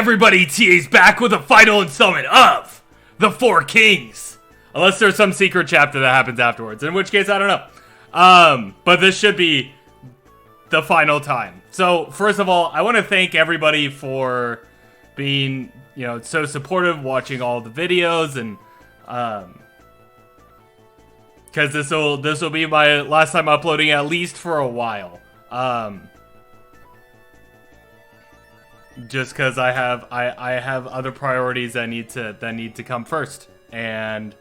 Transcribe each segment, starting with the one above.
everybody, TA's back with a final installment of The Four Kings. Unless there's some secret chapter that happens afterwards, in which case, I don't know. But this should be the final time. So, first of all, I want to thank everybody for being, so supportive, watching all the videos, and, because this will be my last time uploading, at least for a while. Just because I have other priorities that need to come first, and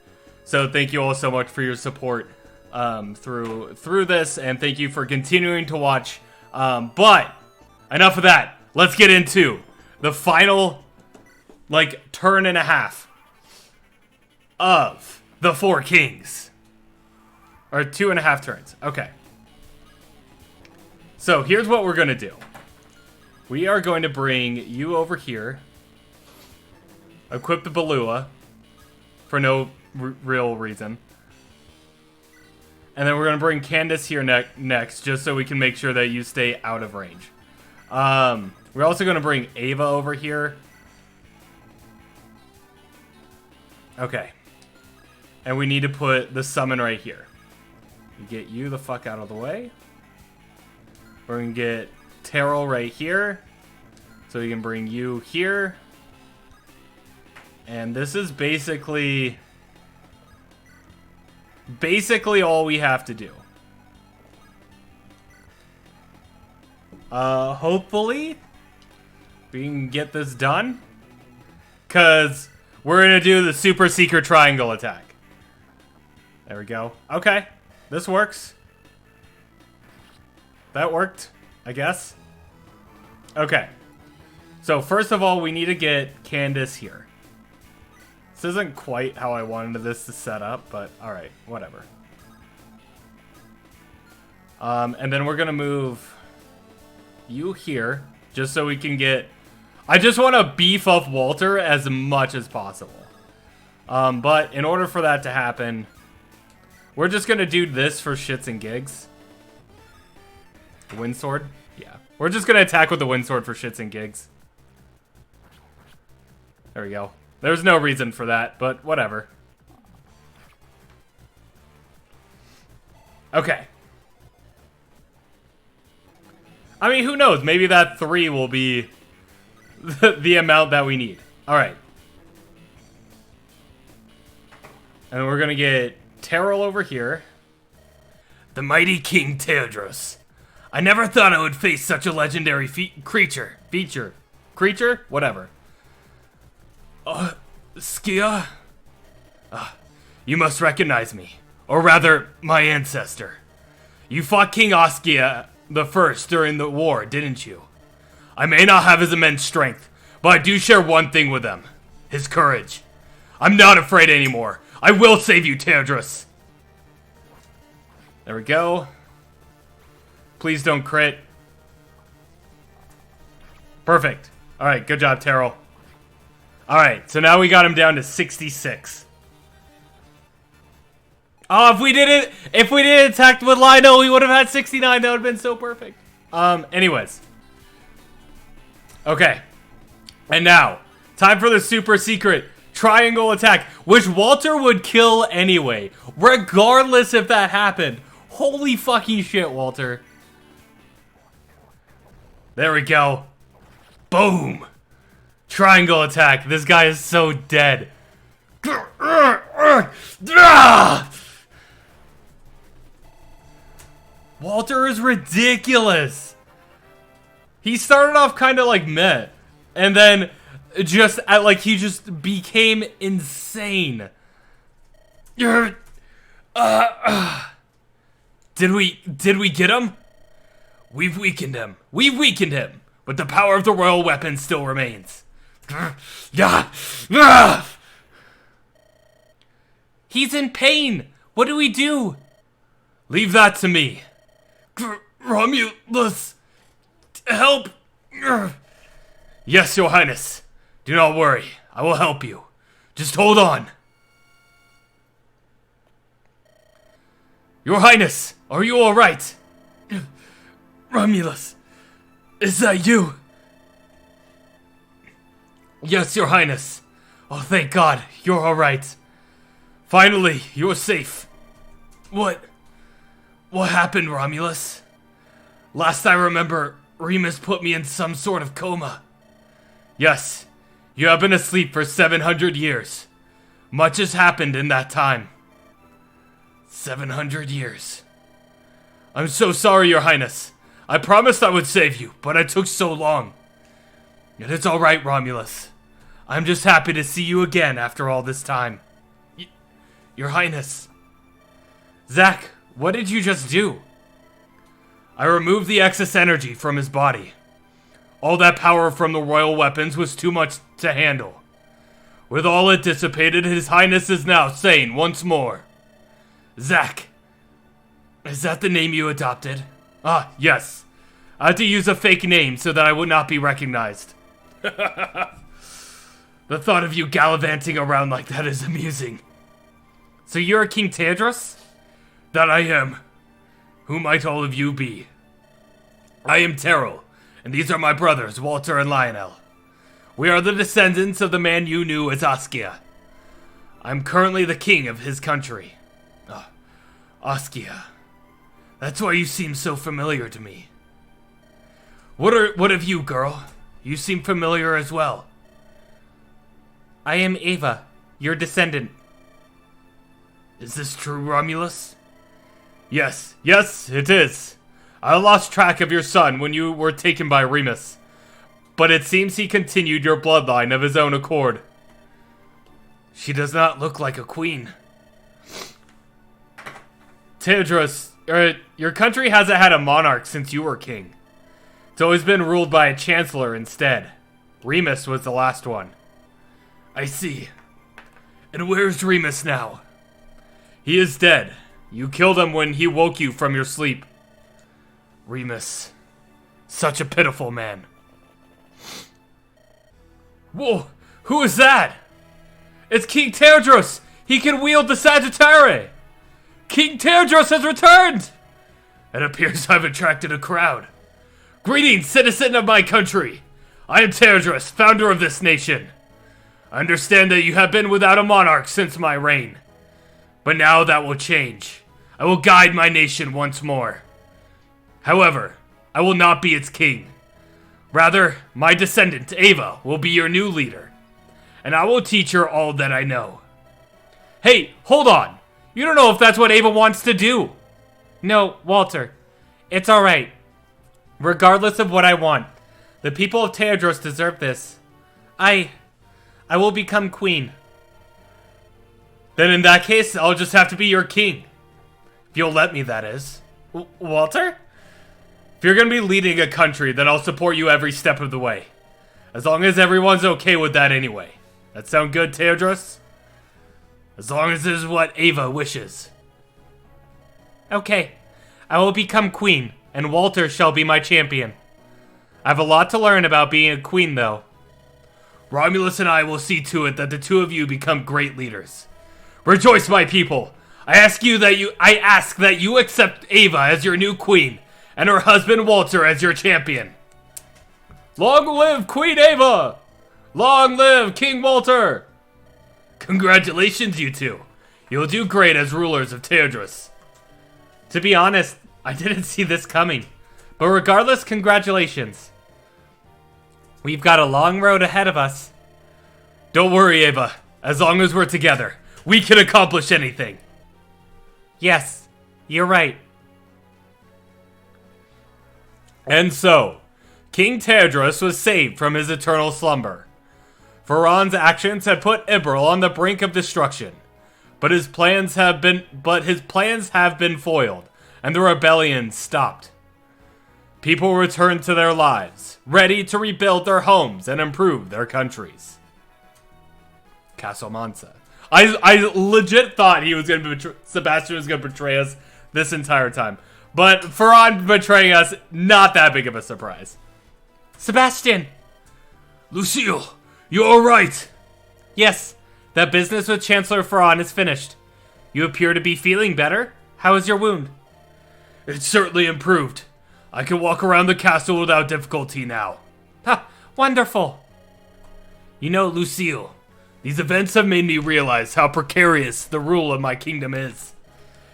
so thank you all so much for your support through this, and thank you for continuing to watch. But enough of that. Let's get into the final turn and a half of The Four Kings, or 2.5 turns. Okay. So here's what we're gonna do. We are going to bring you over here, equip the Balua, for no real reason. And then we're going to bring Candace here next, just so we can make sure that you stay out of range. We're also going to bring Ava over here. Okay. And we need to put the summon right here. Get you the fuck out of the way. We're going to get Terrell right here, so we can bring you here, and this is basically all we have to do. Hopefully we can get this done, because we're gonna do the super secret triangle attack. There we go. Okay, this works. That worked, I guess. Okay. So first of all, we need to get Candace here. This isn't quite how I wanted this to set up, but alright, whatever. And then we're gonna move you here, just so we can get... I just want to beef up Walter as much as possible. But in order for that to happen, we're just gonna do this for shits and gigs. Wind sword? Yeah. We're just gonna attack with the wind sword for shits and gigs. There we go. There's no reason for that, but whatever. Okay. I mean, who knows? Maybe that 3 will be the amount that we need. Alright. And we're gonna get Terrell over here. The mighty King Teodros. I never thought I would face such a legendary creature. Whatever. Skia? You must recognize me. Or rather, my ancestor. You fought King Oskia the First during the war, didn't you? I may not have his immense strength, but I do share one thing with him. His courage. I'm not afraid anymore. I will save you, Teodros. There we go. Please don't crit. Perfect. Alright, good job, Terrell. Alright, so now we got him down to 66. Oh, if we didn't attack with Lionel, we would have had 69. That would have been so perfect. Anyways. Okay. And now, time for the super secret triangle attack, which Walter would kill anyway, regardless if that happened. Holy fucking shit, Walter. There we go. Boom. Triangle attack. This guy is so dead. Walter is ridiculous. He started off kind of like meh, and then he just became insane. Did we get him? We've weakened him. But the power of the royal weapon still remains. He's in pain. What do we do? Leave that to me. Romulus, help. Yes, Your Highness. Do not worry. I will help you. Just hold on. Your Highness, are you all right? Romulus, is that you? Yes, Your Highness. Oh, thank God, you're alright. Finally, you're safe. What happened, Romulus? Last I remember, Remus put me in some sort of coma. Yes, you have been asleep for 700 years. Much has happened in that time. 700 years. I'm so sorry, Your Highness. I promised I would save you, but it took so long. It is alright, Romulus. I'm just happy to see you again after all this time. Your Highness. Zack, what did you just do? I removed the excess energy from his body. All that power from the royal weapons was too much to handle. With all it dissipated, His Highness is now sane once more. Zack. Is that the name you adopted? Ah, yes. I had to use a fake name so that I would not be recognized. The thought of you gallivanting around like that is amusing. So you're King Tedros? That I am. Who might all of you be? I am Terrell, and these are my brothers, Walter and Lionel. We are the descendants of the man you knew as Askia. I'm currently the king of his country. Askia. That's why you seem so familiar to me. What of you, girl? You seem familiar as well. I am Ava, your descendant. Is this true, Romulus? Yes, it is. I lost track of your son when you were taken by Remus, but it seems he continued your bloodline of his own accord. She does not look like a queen. Tedros, your country hasn't had a monarch since you were king. It's always been ruled by a chancellor instead. Remus was the last one. I see. And where's Remus now? He is dead. You killed him when he woke you from your sleep. Remus. Such a pitiful man. Whoa, who is that? It's King Tedros! He can wield the Sagittarius! King Tedros has returned! It appears I've attracted a crowd. Greetings, citizen of my country! I am Tedros, founder of this nation. I understand that you have been without a monarch since my reign. But now that will change. I will guide my nation once more. However, I will not be its king. Rather, my descendant, Ava, will be your new leader. And I will teach her all that I know. Hey, hold on! You don't know if that's what Ava wants to do! No, Walter. It's alright. Regardless of what I want, the people of Tedros deserve this. I will become queen. Then in that case, I'll just have to be your king. If you'll let me, that is. Walter? If you're gonna be leading a country, then I'll support you every step of the way. As long as everyone's okay with that anyway. That sound good, Tedros? As long as this is what Ava wishes. Okay. I will become queen, and Walter shall be my champion. I have a lot to learn about being a queen, though. Romulus and I will see to it that the two of you become great leaders. Rejoice, my people! I ask that you accept Ava as your new queen, and her husband Walter as your champion. Long live Queen Ava! Long live King Walter! Congratulations, you two. You'll do great as rulers of Tedros. To be honest, I didn't see this coming. But regardless, congratulations. We've got a long road ahead of us. Don't worry, Ava. As long as we're together, we can accomplish anything. Yes, you're right. And so, King Tedros was saved from his eternal slumber. Pharaon's actions had put Ibril on the brink of destruction, but his plans have been foiled, and the rebellion stopped. People returned to their lives, ready to rebuild their homes and improve their countries. Castle Mansa. I legit thought Sebastian was gonna betray us this entire time, but Pharaon betraying us, not that big of a surprise. Sebastian! Lucille! You're alright! Yes, that business with Chancellor Pharaon is finished. You appear to be feeling better. How is your wound? It's certainly improved. I can walk around the castle without difficulty now. Ha! Wonderful! You know, Lucille, these events have made me realize how precarious the rule of my kingdom is.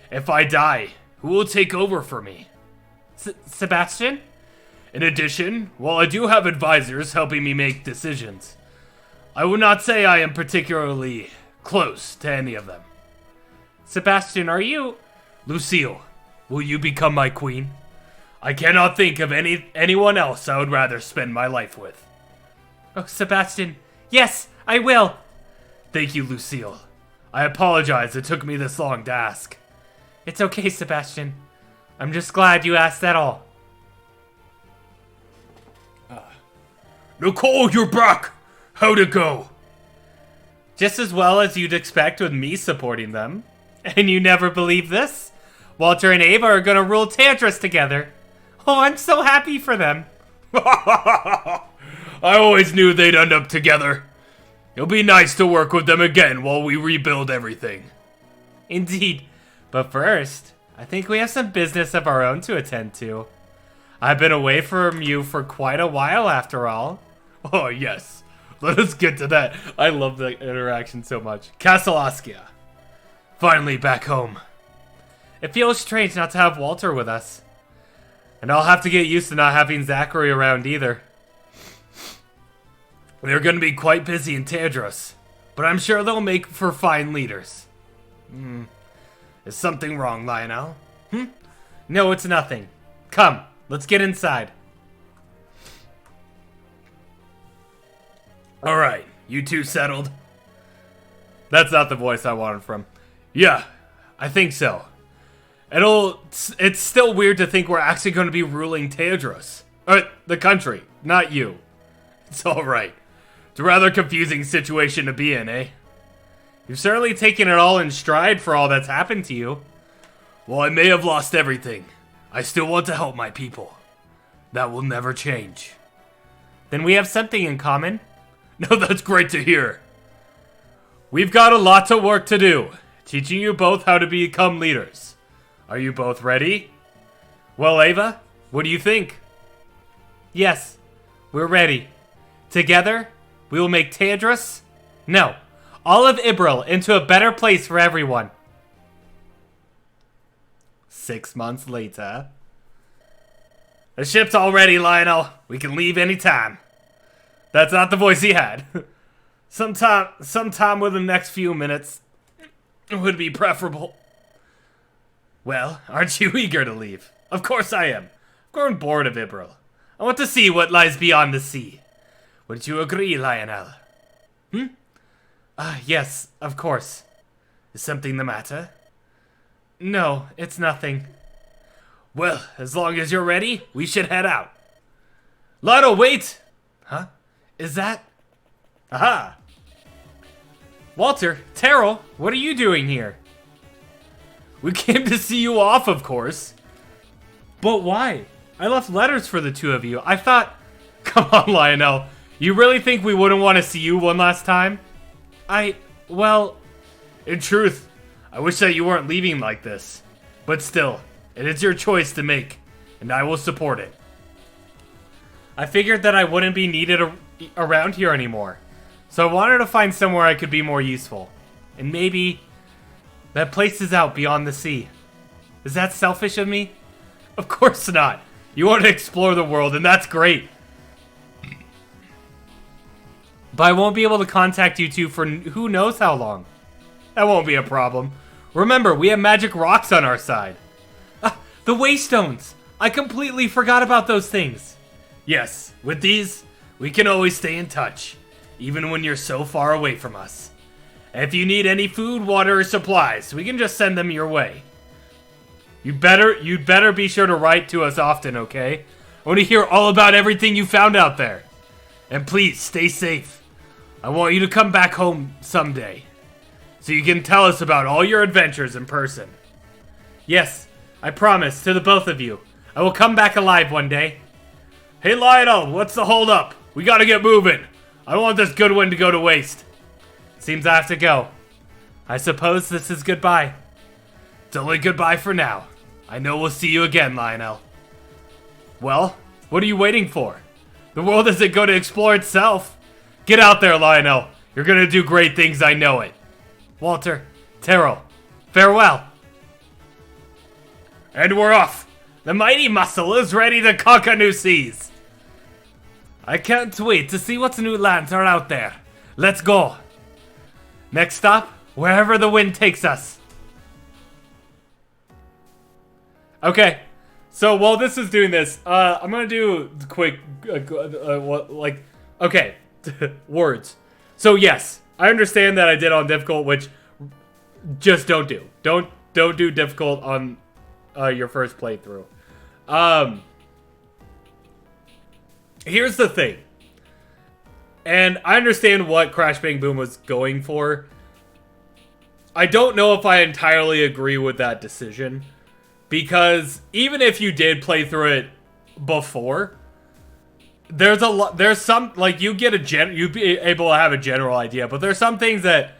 If I die, who will take over for me? Sebastian? In addition, while I do have advisors helping me make decisions, I would not say I am particularly close to any of them. Sebastian, are you... Lucille, will you become my queen? I cannot think of anyone else I would rather spend my life with. Oh, Sebastian, yes, I will. Thank you, Lucille. I apologize it took me this long to ask. It's okay, Sebastian. I'm just glad you asked that all. Nicole, you're back! How'd it go? Just as well as you'd expect with me supporting them. And you never believe this? Walter and Ava are gonna rule Tantris together. Oh, I'm so happy for them. I always knew they'd end up together. It'll be nice to work with them again while we rebuild everything. Indeed. But first, I think we have some business of our own to attend to. I've been away from you for quite a while after all. Oh, yes. Let us get to that. I love the interaction so much. Castle Askia. Finally back home. It feels strange not to have Walter with us. And I'll have to get used to not having Zachary around either. They're going to be quite busy in Tedros, but I'm sure they'll make for fine leaders. Is something wrong, Lionel? No, it's nothing. Come, let's get inside. Alright, you two settled? That's not the voice I wanted from. Yeah, I think so. It's still weird to think we're actually going to be ruling Tedros. The country, not you. It's alright. It's a rather confusing situation to be in, eh? You've certainly taken it all in stride for all that's happened to you. While I may have lost everything, I still want to help my people. That will never change. Then we have something in common. No, that's great to hear. We've got a lot of work to do, teaching you both how to become leaders. Are you both ready? Well, Ava, what do you think? Yes, we're ready. Together, we will make Tedros, no, all of Ibril into a better place for everyone. 6 months later. The ship's all ready, Lionel. We can leave anytime. That's not the voice he had. Sometime within the next few minutes would be preferable. Well, aren't you eager to leave? Of course I am. I've grown bored of Ibril. I want to see what lies beyond the sea. Would you agree, Lionel? Yes, of course. Is something the matter? No, it's nothing. Well, as long as you're ready, we should head out. Lionel, wait! Huh? Is that... Aha! Walter, Terrell, what are you doing here? We came to see you off, of course. But why? I left letters for the two of you. I thought... Come on, Lionel. You really think we wouldn't want to see you one last time? Well... In truth, I wish that you weren't leaving like this. But still, it is your choice to make, and I will support it. I figured that I wouldn't be needed around here anymore. So I wanted to find somewhere I could be more useful. And maybe... that place is out beyond the sea. Is that selfish of me? Of course not. You want to explore the world, and that's great. But I won't be able to contact you two for who knows how long. That won't be a problem. Remember, we have magic rocks on our side. The Waystones! I completely forgot about those things. Yes, with these, we can always stay in touch, even when you're so far away from us. If you need any food, water, or supplies, we can just send them your way. You'd better be sure to write to us often, okay? I want to hear all about everything you found out there. And please, stay safe. I want you to come back home someday, so you can tell us about all your adventures in person. Yes, I promise to the both of you. I will come back alive one day. Hey Lionel, what's the holdup? We gotta get moving. I don't want this good one to go to waste. Seems I have to go. I suppose this is goodbye. It's only goodbye for now. I know we'll see you again, Lionel. Well, what are you waiting for? The world isn't going to explore itself. Get out there, Lionel. You're gonna do great things, I know it. Walter, Terrell, farewell. And we're off. The mighty muscle is ready to conquer new seas. I can't wait to see what new lands are out there. Let's go. Next stop, wherever the wind takes us. Okay. So while this is doing this, I'm gonna do quick, okay, words. So yes, I understand that I did on difficult, which just don't do. Don't do difficult on your first playthrough. Here's the thing, and I understand what Crash Bang Boom was going for. I don't know if I entirely agree with that decision. Because even if you did play through it before, there's some, like, you'd be able to have a general idea, but there's some things that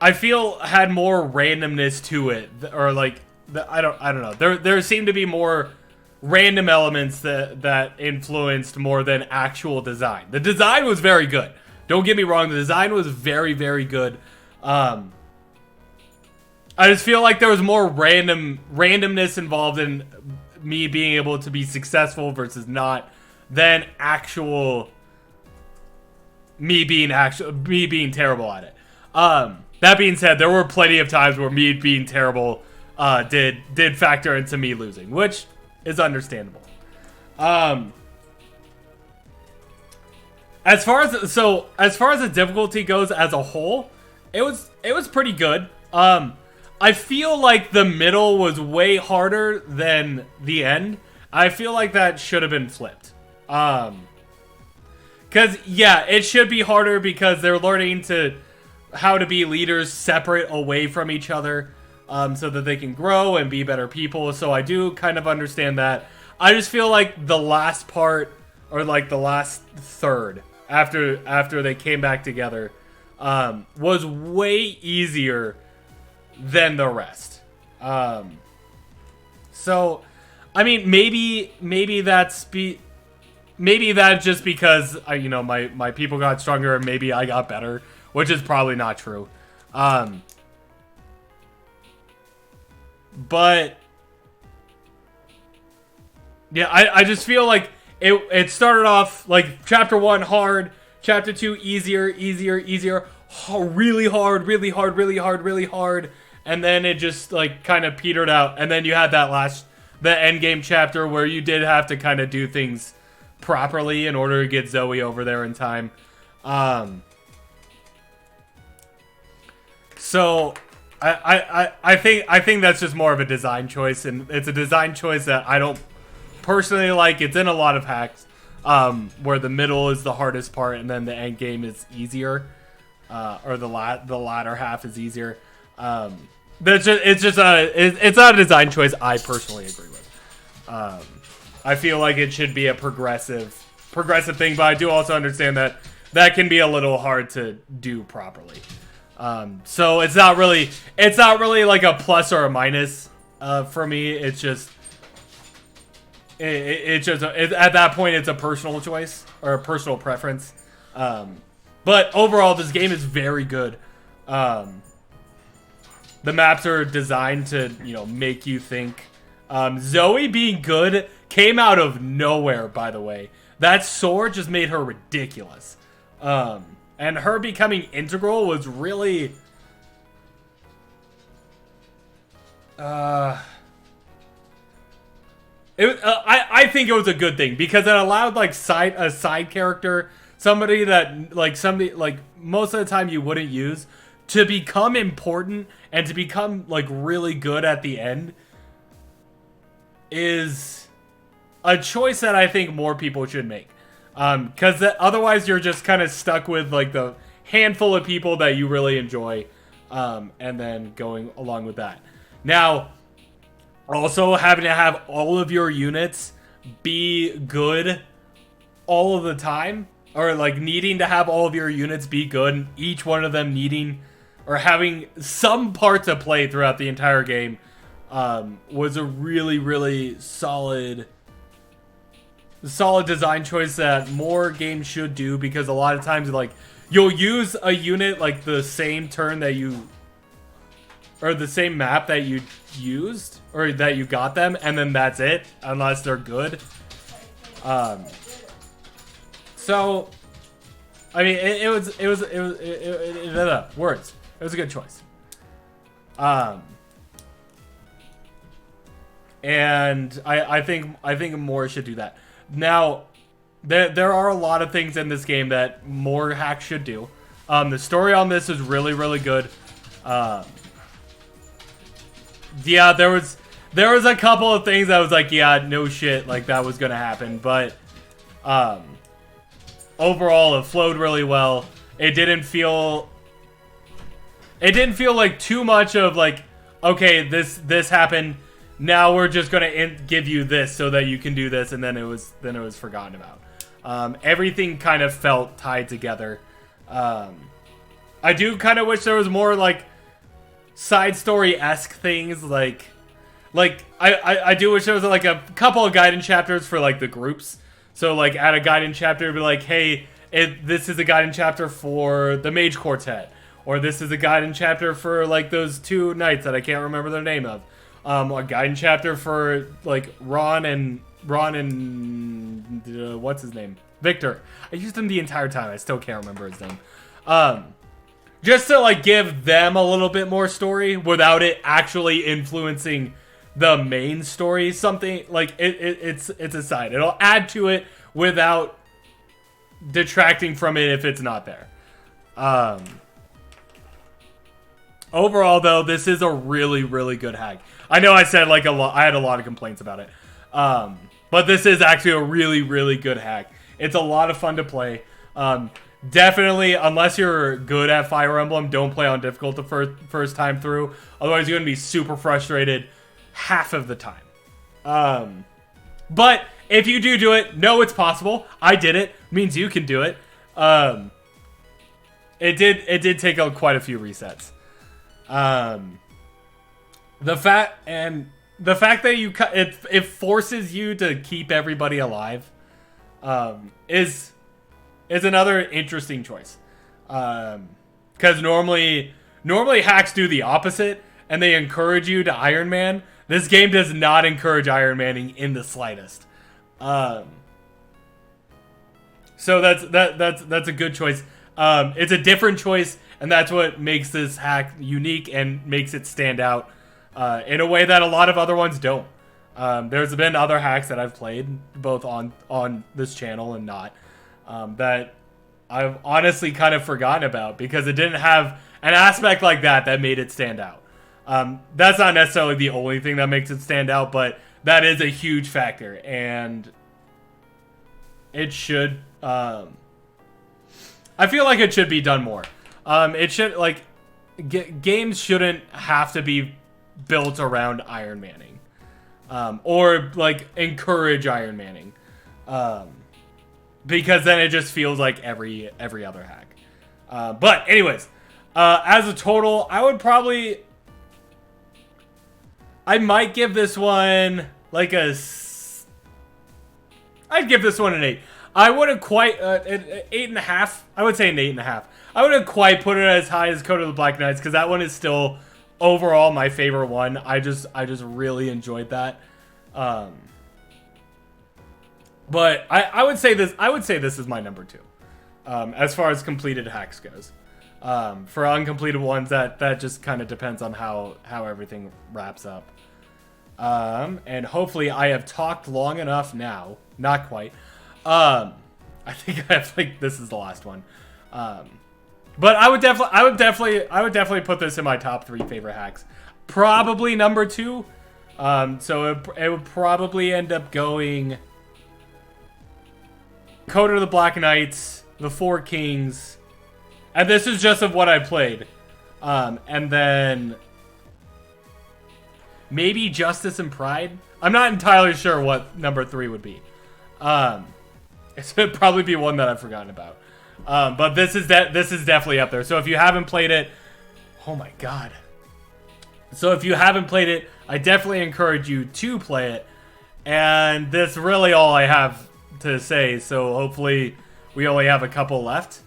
I feel had more randomness to it, or like, I don't know. There seemed to be more random elements that influenced more than actual design. The design was very good. Don't get me wrong, the design was very, very good. I just feel like there was more randomness involved in me being able to be successful versus not than actual me being terrible at it. That being said, there were plenty of times where me being terrible did factor into me losing, which is understandable. As far as the difficulty goes as a whole, it was pretty good. I feel like the middle was way harder than the end. I feel like that should have been flipped. Because, yeah, it should be harder because they're learning how to be leaders separate away from each other, so that they can grow and be better people. So I do kind of understand that. I just feel like the last part, or like the last third, after they came back together, was way easier than the rest. So I mean, maybe that's just because my people got stronger and maybe I got better, which is probably not true. But yeah, I just feel like it started off like chapter 1 hard, chapter 2 easier, really hard, and then it just like kind of petered out, and then you had the end game chapter where you did have to kind of do things properly in order to get Zoe over there in time. So I think that's just more of a design choice, and it's a design choice that I don't personally like. It's in a lot of hacks, where the middle is the hardest part and then the end game is easier, or the latter half is easier. It's not a design choice I personally agree with. I feel like it should be a progressive thing, but I do also understand that can be a little hard to do properly. So it's not really like a plus or a minus for me. It's just at that point it's a personal choice or a personal preference. But overall, this game is very good. The maps are designed to, make you think. Zoe being good came out of nowhere, by the way. That sword just made her ridiculous. And her becoming integral was really... I think it was a good thing because it allowed a side character, somebody most of the time you wouldn't use, to become important and to become really good at the end is a choice that I think more people should make. Because otherwise you're just kind of stuck with the handful of people that you really enjoy, and then going along with that. Now, also having to have all of your units be good all of the time, or needing to have all of your units be good, and each one of them needing or having some part to play throughout the entire game, was a really, really solid solid design choice that more games should do, because a lot of times, like, you'll use a unit, like, the same turn that you... or the same map that you used, or that you got them, and then that's it, unless they're good. So, I mean, it was words. It was a good choice. And I think more should do that. Now, there are a lot of things in this game that more hacks should do. The story on this is really, really good. Yeah, there was a couple of things that was like, yeah, no shit, like that was gonna happen, but overall it flowed really well. It didn't feel like too much of like, okay, this happened, now we're just gonna give you this so that you can do this, and then it was forgotten about. Everything kind of felt tied together. I do kind of wish there was more like side story-esque things, like I do wish there was like a couple of guidance chapters for like the groups. So like at a guidance chapter, it'd be like, hey, this is a guidance chapter for the Mage Quartet, or this is a guidance chapter for like those two knights that I can't remember their name of. A guidance chapter for like Ron and what's his name? Victor. I used him the entire time. I still can't remember his name. Just to like give them a little bit more story without it actually influencing the main story. Something like it's a side. It'll add to it without detracting from it if it's not there. Overall, though, this is a really, really good hack. I know I said like I had a lot of complaints about it, but this is actually a really, really good hack. It's a lot of fun to play. Definitely, unless you're good at Fire Emblem, don't play on difficult the first time through. Otherwise, you're going to be super frustrated half of the time. But if you do it, know it's possible. I did it. Means you can do it. It did take quite a few resets. The fact that it forces you to keep everybody alive is another interesting choice. Because normally hacks do the opposite, and they encourage you to Iron Man. This game does not encourage Iron Manning in the slightest. So that's a good choice. It's a different choice, and that's what makes this hack unique and makes it stand out in a way that a lot of other ones don't. There's been other hacks that I've played, both on this channel and not, that I've honestly kind of forgotten about because it didn't have an aspect like that made it stand out. That's not necessarily the only thing that makes it stand out, but that is a huge factor, and it should... I feel like it should be done more. It should, like... games shouldn't have to be built around Iron Manning. Or, like, encourage Iron Manning. Because then it just feels like every other hack. But, anyways. As a total, I might give this one, like, I'd give this one an 8. I wouldn't quite, an 8.5. I would say an 8.5. I wouldn't quite put it as high as Code of the Black Knights, because that one is still overall my favorite one. I just really enjoyed that. But I would say this is my number 2. As far as completed hacks goes. For uncompleted ones, that just kind of depends on how everything wraps up. And hopefully I have talked long enough now. Not quite. I think this is the last one. But I would definitely put this in my top 3 favorite hacks. Probably number 2. So it would probably end up going Code of the Black Knights, the Four Kings, and this is just of what I played. And then maybe Justice and Pride. I'm not entirely sure what number 3 would be. It would probably be one that I've forgotten about. But this is definitely up there. So if you haven't played it, oh my god. So if you haven't played it, I definitely encourage you to play it. And that's really all I have to say, so hopefully we only have a couple left.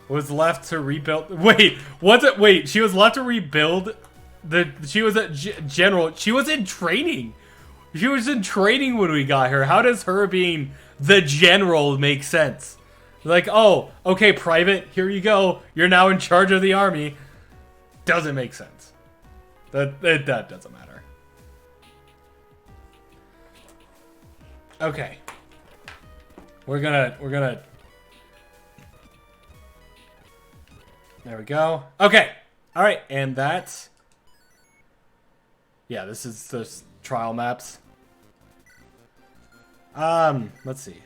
Was left to rebuild. Wait, what's it? Wait, she was left to rebuild. She was a general. She was in training. She was in training when we got her. How does her being the general make sense? Like, oh, okay, private, here you go. You're now in charge of the army. Doesn't make sense. That doesn't matter. Okay. We're gonna there we go. Okay. All right, and that's yeah, this is the trial maps. Let's see.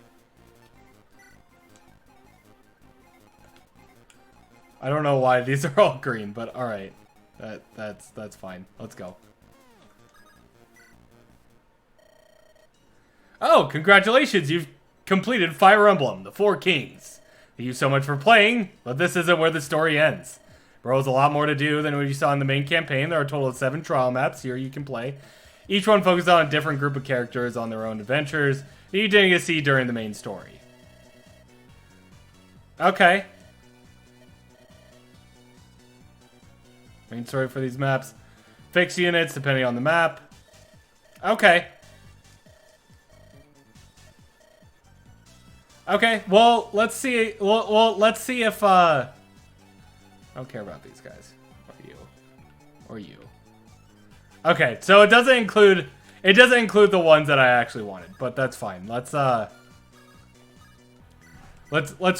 I don't know why these are all green, but all right. That's fine. Let's go. Oh, congratulations. You've completed Fire Emblem, the Four Kings. Thank you so much for playing, but this isn't where the story ends. There was a lot more to do than what you saw in the main campaign. There are a total of 7 trial maps here you can play. Each one focuses on a different group of characters on their own adventures that you didn't get to see during the main story. Okay. Main story for these maps. Fixed units depending on the map. Okay. Okay, well, let's see. Well, let's see if I don't care about these guys. Or you. Or you. Okay, so it doesn't include the ones that I actually wanted, but that's fine. Let's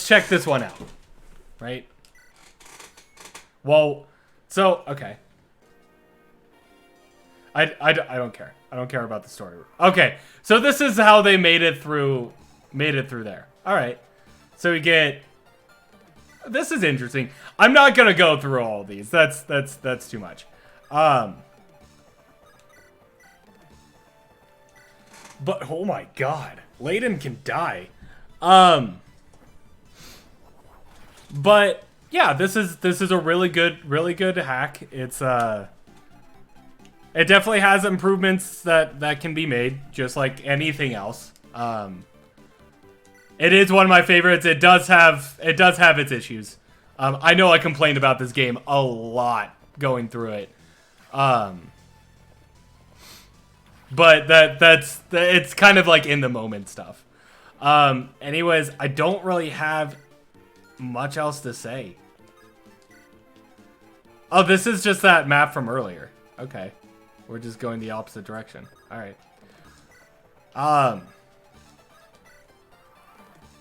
check this one out. Right? Well, so okay. I don't care. I don't care about the story. Okay, so this is how they made it through there. All right. So we get. This is interesting. I'm not gonna go through all of these. That's too much. But oh my god, Layden can die. But yeah, this is a really good hack. It's it definitely has improvements that can be made, just like anything else. It is one of my favorites. It does have its issues. I know I complained about this game a lot going through it. But it's kind of like in the moment stuff. Anyways, I don't really have much else to say. Oh, this is just that map from earlier. Okay. We're just going the opposite direction. All right.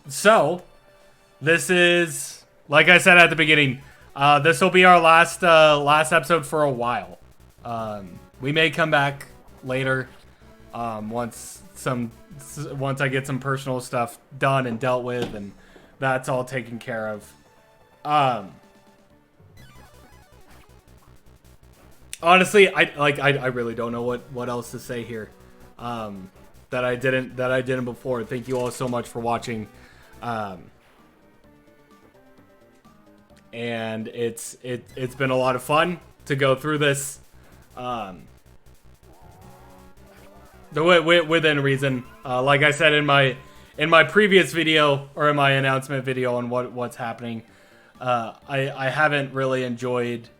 So, this is, like I said at the beginning, this will be our last episode for a while. We may come back later, once I get some personal stuff done and dealt with, and that's all taken care of. Honestly, I really don't know what else to say here, that I didn't before. Thank you all so much for watching. And it's been a lot of fun to go through this, within reason. Like I said in my previous video, or in my announcement video on what's happening, I haven't really enjoyed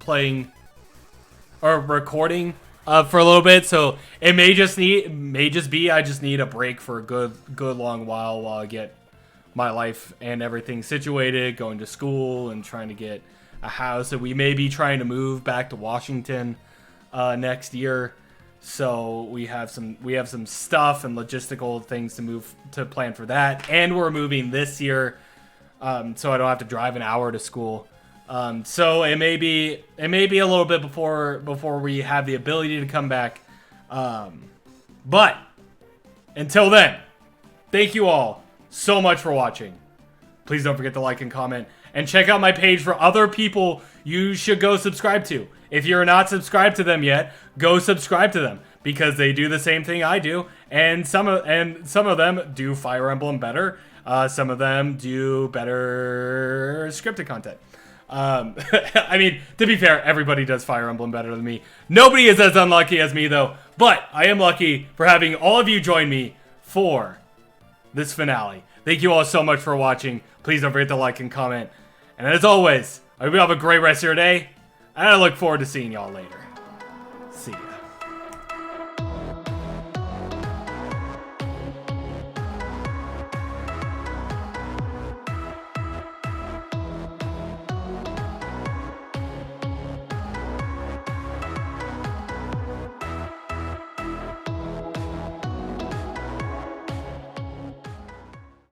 playing or recording for a little bit, so it may just be I just need a break for a good long while I get my life and everything situated, going to school and trying to get a house. And we may be trying to move back to Washington next year, so we have some stuff and logistical things to plan for that. And we're moving this year, so I don't have to drive an hour to school. So it may be a little bit before we have the ability to come back. But until then, thank you all so much for watching. Please don't forget to like and comment, and check out my page for other people you should go subscribe to. If you're not subscribed to them yet, go subscribe to them, because they do the same thing I do, and some of them do Fire Emblem better. Some of them do better scripted content. I mean, to be fair, everybody does Fire Emblem better than me. Nobody is as unlucky as me, though. But I am lucky for having all of you join me for this finale. Thank you all so much for watching. Please don't forget to like and comment. And as always, I hope you have a great rest of your day. And I look forward to seeing y'all later.